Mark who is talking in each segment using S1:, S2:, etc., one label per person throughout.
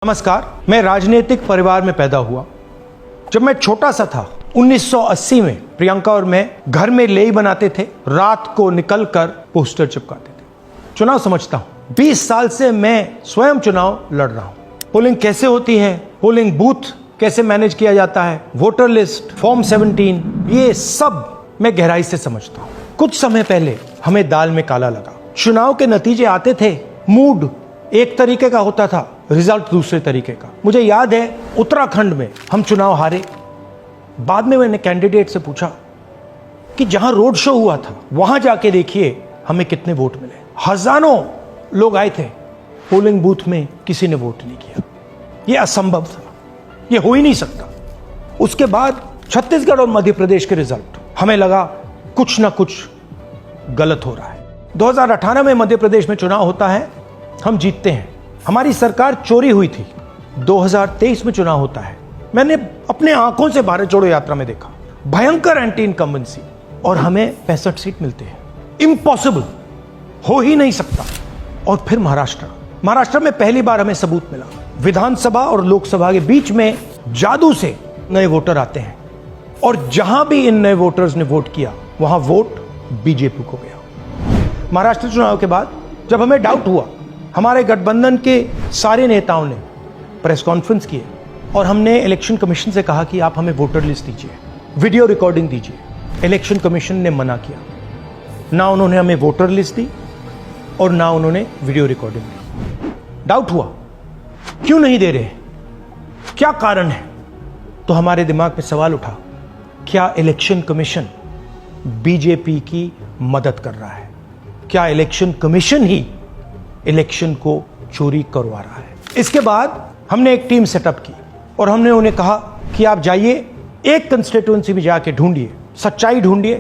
S1: नमस्कार। मैं राजनीतिक परिवार में पैदा हुआ। जब मैं छोटा सा था 1980 में प्रियंका और मैं घर में लेई बनाते थे, रात को निकलकर पोस्टर चिपकाते थे। चुनाव समझता हूं, 20 साल से मैं स्वयं चुनाव लड़ रहा हूं। पोलिंग कैसे होती है, पोलिंग बूथ कैसे मैनेज किया जाता है, वोटर लिस्ट, फॉर्म 17, ये सब मैं गहराई से समझता हूं। कुछ समय पहले हमें दाल में काला लगा। चुनाव के नतीजे आते थे, मूड एक तरीके का होता था, रिजल्ट दूसरे तरीके का। मुझे याद है उत्तराखंड में हम चुनाव हारे। बाद में मैंने कैंडिडेट से पूछा कि जहां रोड शो हुआ था वहां जाके देखिए हमें कितने वोट मिले। हजारों लोग आए थे, पोलिंग बूथ में किसी ने वोट नहीं किया। यह असंभव था, यह हो ही नहीं सकता। उसके बाद छत्तीसगढ़ और मध्य प्रदेश के रिजल्ट, हमें लगा कुछ ना कुछ गलत हो रहा है। 2018 में मध्य प्रदेश में चुनाव होता है, हम जीतते हैं। हमारी सरकार चोरी हुई थी। 2023 में चुनाव होता है, मैंने अपने आंखों से भारत जोड़ो यात्रा में देखा, भयंकर एंटी इनकम्बेंसी, और हमें 65 सीट मिलते हैं। इम्पॉसिबल, हो ही नहीं सकता। और फिर महाराष्ट्र में पहली बार हमें सबूत मिला। विधानसभा और लोकसभा के बीच में जादू से नए वोटर आते हैं, और जहां भी इन नए वोटर्स ने वोट किया वहां वोट बीजेपी को गया। महाराष्ट्र चुनाव के बाद जब हमें डाउट हुआ, हमारे गठबंधन के सारे नेताओं ने प्रेस कॉन्फ्रेंस किए और हमने इलेक्शन कमीशन से कहा कि आप हमें वोटर लिस्ट दीजिए, वीडियो रिकॉर्डिंग दीजिए। इलेक्शन कमीशन ने मना किया। ना उन्होंने हमें वोटर लिस्ट दी और ना उन्होंने वीडियो रिकॉर्डिंग दी। डाउट हुआ, क्यों नहीं दे रहे, क्या कारण है? तो हमारे दिमाग में सवाल उठा, क्या इलेक्शन कमीशन बीजेपी की मदद कर रहा है? क्या इलेक्शन कमीशन ही इलेक्शन को चोरी करवा रहा है? इसके बाद हमने एक टीम सेटअप की और हमने उन्हें कहा कि आप जाइए, एक कंस्टिट्यूएंसी में जाके ढूंढिए, सच्चाई ढूंढिए,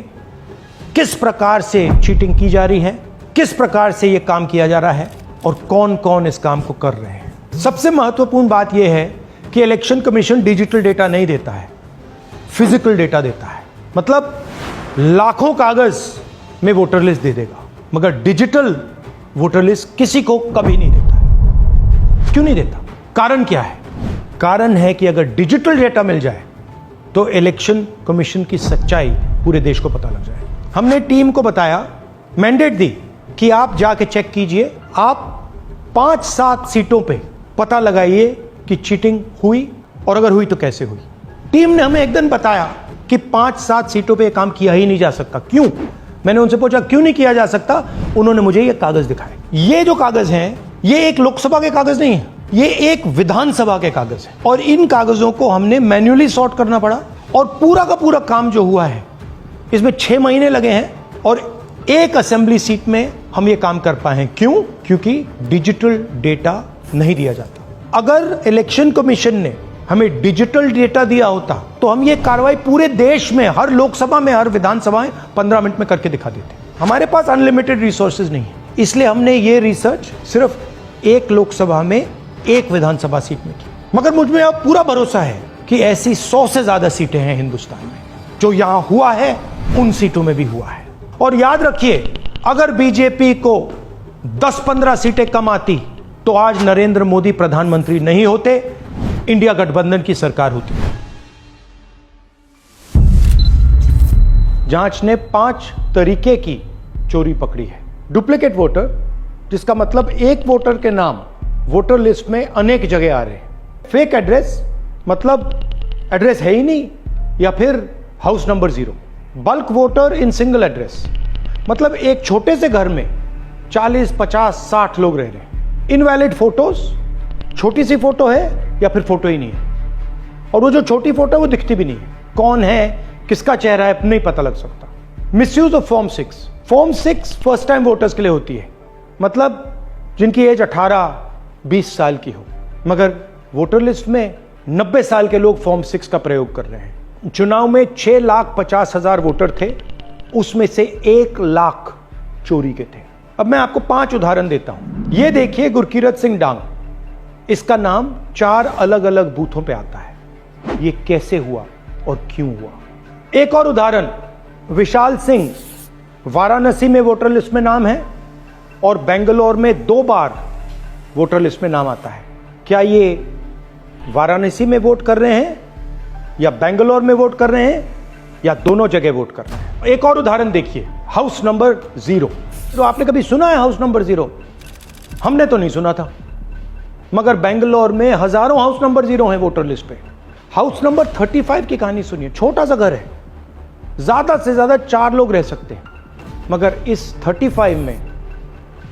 S1: किस प्रकार से चीटिंग की जा रही है, किस प्रकार से यह काम किया जा रहा है और कौन कौन इस काम को कर रहे हैं। सबसे महत्वपूर्ण बात यह है कि इलेक्शन कमीशन डिजिटल डेटा नहीं देता है, फिजिकल डेटा देता है। मतलब लाखों कागज में वोटर लिस्ट दे देगा, मगर डिजिटल वोटर लिस्ट किसी को कभी नहीं देता है। क्यों नहीं देता? कारण क्या है? कारण है कि अगर डिजिटल डेटा मिल जाए तो इलेक्शन कमीशन की सच्चाई पूरे देश को पता लग जाए। हमने टीम को बताया, मैंडेट दी कि आप जाके चेक कीजिए, आप 5-7 सीटों पे पता लगाइए कि चीटिंग हुई, और अगर हुई तो कैसे हुई। टीम ने हमें एक दिन बताया कि 5-7 सीटों पे काम किया ही नहीं जा सकता। क्यों? मैंने उनसे पूछा क्यों नहीं किया जा सकता। उन्होंने मुझे ये कागज दिखाए। ये जो कागज हैं, ये एक लोकसभा के कागज नहीं है, ये एक विधानसभा के कागज है, और इन कागजों को हमने मैन्युअली सॉर्ट करना पड़ा। और पूरा का पूरा काम जो हुआ है, इसमें 6 महीने लगे हैं, और एक असेंबली सीट में हम ये काम कर पाए हैं। क्यों? क्योंकि डिजिटल डेटा नहीं दिया जाता। अगर इलेक्शन कमीशन ने हमें डिजिटल डेटा दिया होता तो हम ये कार्रवाई पूरे देश में, हर लोकसभा में, हर विधानसभा में 15 मिनट में करके दिखा देते। हमारे पास अनलिमिटेड रिसोर्सेज नहीं है, इसलिए हमने ये रिसर्च सिर्फ एक लोकसभा में, एक विधानसभा सीट में की। मगर मुझ में अब पूरा भरोसा है कि ऐसी 100 से ज्यादा सीटें हैं हिंदुस्तान में। जो यहां हुआ है उन सीटों में भी हुआ है। और याद रखिए, अगर बीजेपी को 10-15 सीटें कम आती तो आज नरेंद्र मोदी प्रधानमंत्री नहीं होते, इंडिया गठबंधन की सरकार होती। जांच ने 5 तरीके की चोरी पकड़ी है। डुप्लीकेट वोटर, जिसका मतलब एक वोटर के नाम वोटर लिस्ट में अनेक जगह आ रहे हैं। फेक एड्रेस, मतलब एड्रेस है ही नहीं या फिर house number 0। Bulk voter in single address, मतलब एक छोटे से घर में 40, 50, 60 लोग रह रहे हैं। इनवैलिड फोटोज, छोटी सी फोटो है या फिर फोटो ही नहीं है, और वो जो छोटी फोटो है वो दिखती भी नहीं है। कौन है, किसका चेहरा है, नहीं पता लग सकता। Misuse of form 6। Form 6 first time voters के लिए होती है, मतलब जिनकी एज 18-20 साल की हो, मगर वोटर लिस्ट में 90 साल के लोग फॉर्म 6 का प्रयोग कर रहे हैं। चुनाव में 6,50,000 वोटर थे, उसमें से 1 लाख चोरी के थे। अब मैं आपको 5 उदाहरण देता हूं। ये देखिए, गुरकीरत सिंह डांग, इसका नाम 4 अलग अलग बूथों पे आता है। ये कैसे हुआ और क्यों हुआ? एक और उदाहरण, विशाल सिंह, वाराणसी में वोटर लिस्ट में नाम है और बेंगलोर में 2 बार वोटर लिस्ट में नाम आता है। क्या ये वाराणसी में वोट कर रहे हैं या बेंगलोर में वोट कर रहे हैं या दोनों जगह वोट कर रहे हैं। एक और उदाहरण देखिए, हाउस नंबर 0। तो आपने कभी सुना है हाउस नंबर 0? हमने तो नहीं सुना था, मगर बेंगलोर में हजारों हाउस नंबर 0 हैं वोटर लिस्ट पे। हाउस नंबर 35 की कहानी सुनिए। छोटा सा घर है, ज्यादा से ज्यादा 4 लोग रह सकते हैं, मगर इस 35 में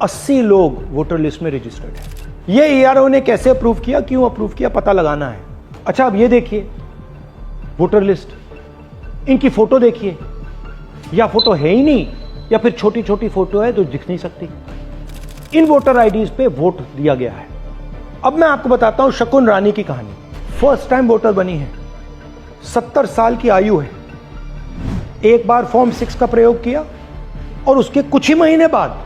S1: 80 लोग वोटर लिस्ट में रजिस्टर्ड है। ये ईआरओ ने कैसे अप्रूव किया, क्यों अप्रूव किया, पता लगाना है। अच्छा, अब ये देखिए वोटर लिस्ट, इनकी फोटो देखिए, या फोटो है ही नहीं या फिर छोटी छोटी फोटो है तो दिख नहीं सकती। इन वोटर आईडीज पे वोट दिया गया है। अब मैं आपको बताता हूं शकुन रानी की कहानी। फर्स्ट टाइम वोटर बनी है, 70 साल की आयु है। एक बार फॉर्म 6 का प्रयोग किया और उसके कुछ ही महीने बाद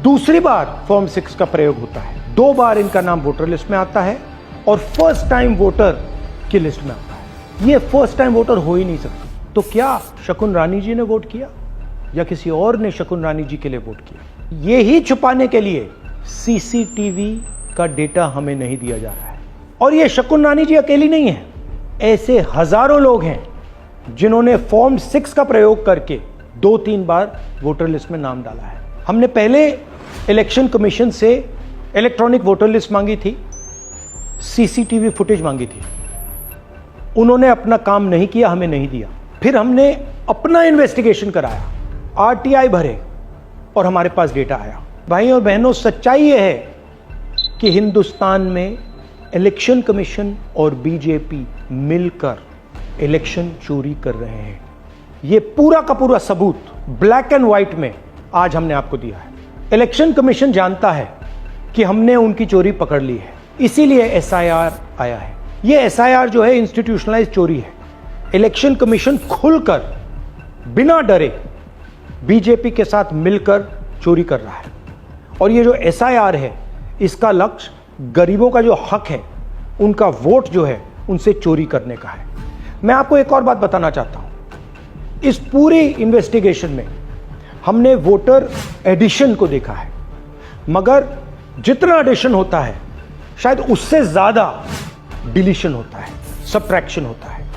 S1: दूसरी बार फॉर्म 6 का प्रयोग होता है। 2 बार इनका नाम वोटर लिस्ट में आता है और फर्स्ट टाइम वोटर की लिस्ट में आता है। ये फर्स्ट टाइम वोटर हो ही नहीं सकती। तो क्या शकुन रानी जी ने वोट किया या किसी और ने शकुन रानी जी के लिए वोट किया? ये ही छुपाने के लिए सीसीटीवी का डेटा हमें नहीं दिया जा रहा है। और ये शकुन रानी जी अकेली नहीं है, ऐसे हजारों लोग हैं जिन्होंने फॉर्म 6 का प्रयोग करके 2-3 बार वोटर लिस्ट में नाम डाला है। हमने पहले इलेक्शन कमीशन से इलेक्ट्रॉनिक वोटर लिस्ट मांगी थी, सीसीटीवी फुटेज मांगी थी। उन्होंने अपना काम नहीं किया, हमें नहीं दिया। फिर हमने अपना इन्वेस्टिगेशन कराया, आरटीआई भरे और हमारे पास डेटा आया। भाई और बहनों, सच्चाई यह है कि हिंदुस्तान में इलेक्शन कमीशन और बीजेपी मिलकर इलेक्शन चोरी कर रहे हैं। यह पूरा का पूरा सबूत ब्लैक एंड व्हाइट में आज हमने आपको दिया है। इलेक्शन कमीशन जानता है कि हमने उनकी चोरी पकड़ ली है, इसीलिए एसआईआर आया है। यह एसआईआर जो है इंस्टीट्यूशनलाइज चोरी है। इलेक्शन कमीशन खुलकर बिना डरे बीजेपी के साथ मिलकर चोरी कर रहा है। और ये जो एसआईआर है, इसका लक्ष्य गरीबों का जो हक है, उनका वोट जो है, उनसे चोरी करने का है। मैं आपको एक और बात बताना चाहता हूं। इस पूरी इन्वेस्टिगेशन में हमने वोटर एडिशन को देखा है, मगर जितना एडिशन होता है शायद उससे ज्यादा डिलीशन होता है, सब्ट्रैक्शन होता है।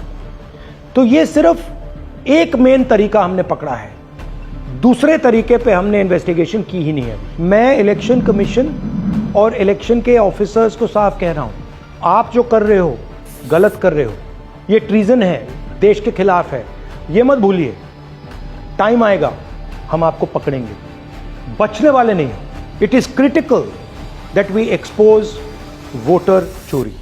S1: तो ये सिर्फ एक मेन तरीका हमने पकड़ा है, दूसरे तरीके पे हमने इन्वेस्टिगेशन की ही नहीं है। मैं इलेक्शन कमीशन और इलेक्शन के ऑफिसर्स को साफ कह रहा हूं, आप जो कर रहे हो गलत कर रहे हो, ये ट्रीजन है, देश के खिलाफ है। ये मत भूलिए, टाइम आएगा हम आपको पकड़ेंगे, बचने वाले नहीं हो। It is critical that we expose voter चोरी।